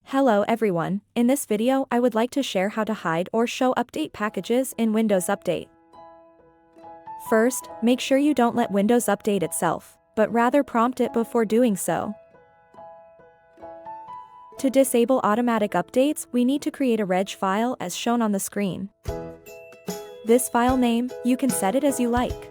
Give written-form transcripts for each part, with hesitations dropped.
Hello everyone, in this video I would like to share how to hide or show update packages in Windows Update. First, make sure you don't let Windows update itself, but rather prompt it before doing so. To disable automatic updates, we need to create a reg file as shown on the screen. This file name, you can set it as you like.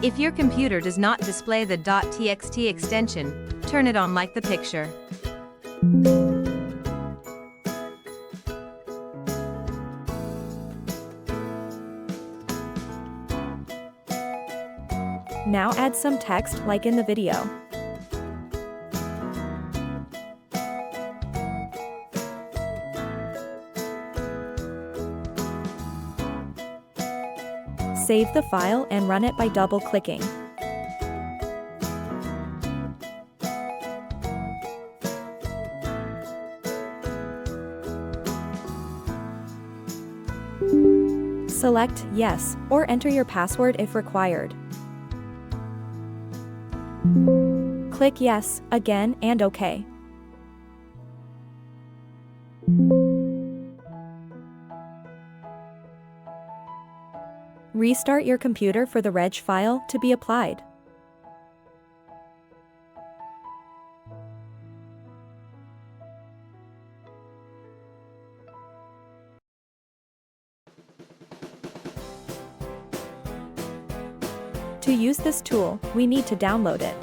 If your computer does not display the .txt extension, turn it on like the picture. Now add some text like in the video. Save the file and run it by double-clicking. Select Yes, or enter your password if required. Click Yes, again, and OK. Restart your computer for the reg file to be applied. To use this tool, we need to download it.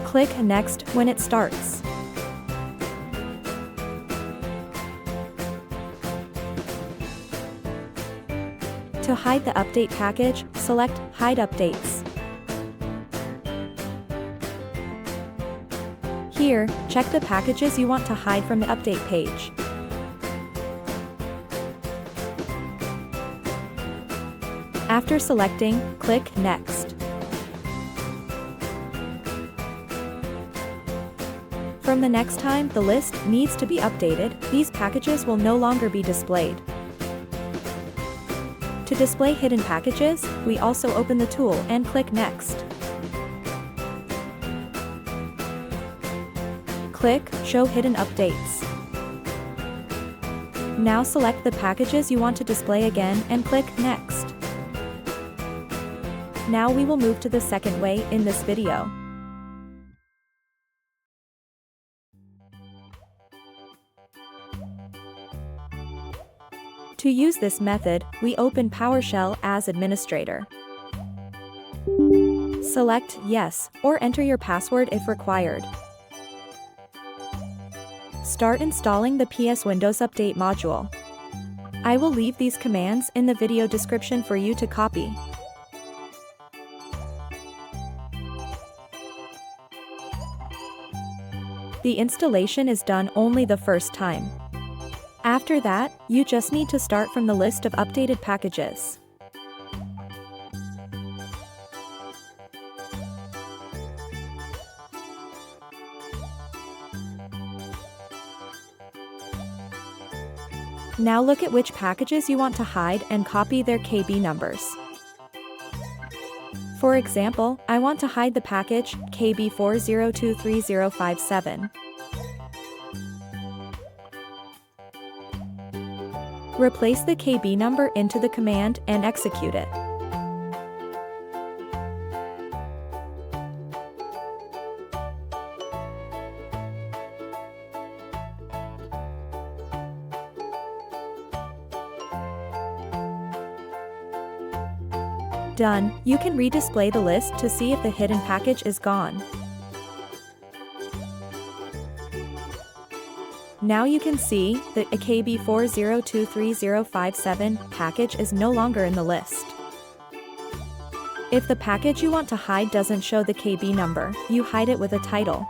Click Next when it starts. To hide the update package, select Hide Updates. Here, check the packages you want to hide from the update page. After selecting, click Next. From the next time the list needs to be updated, these packages will no longer be displayed. To display hidden packages, we also open the tool and click Next. Click Show Hidden Updates. Now select the packages you want to display again and click Next. Now we will move to the second way in this video. To use this method, we open PowerShell as administrator. Select Yes, or enter your password if required. Start installing the PSWindowsUpdate module. I will leave these commands in the video description for you to copy. The installation is done only the first time. After that, you just need to start from the list of updated packages. Now look at which packages you want to hide and copy their KB numbers. For example, I want to hide the package KB4023057. Replace the KB number into the command and execute it. Done, you can redisplay the list to see if the hidden package is gone. Now you can see that a KB40230057 package is no longer in the list. If the package you want to hide doesn't show the KB number, you hide it with a title.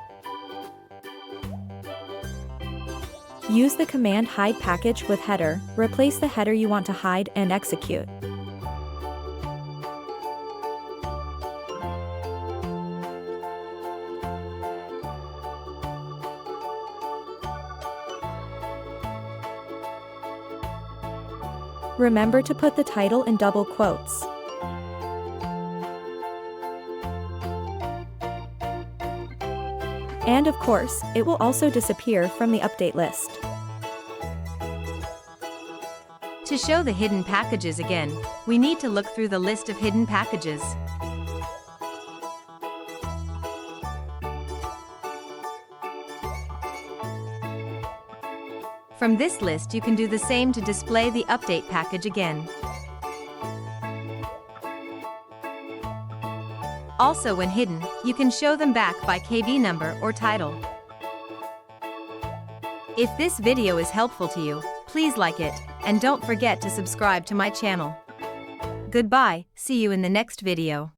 Use the command hide package with header, replace the header you want to hide and execute. Remember to put the title in double quotes. And of course, it will also disappear from the update list. To show the hidden packages again, we need to look through the list of hidden packages. From this list you can do the same to display the update package again. Also, when hidden, you can show them back by KB number or title. If this video is helpful to you, please like it, and don't forget to subscribe to my channel. Goodbye, see you in the next video.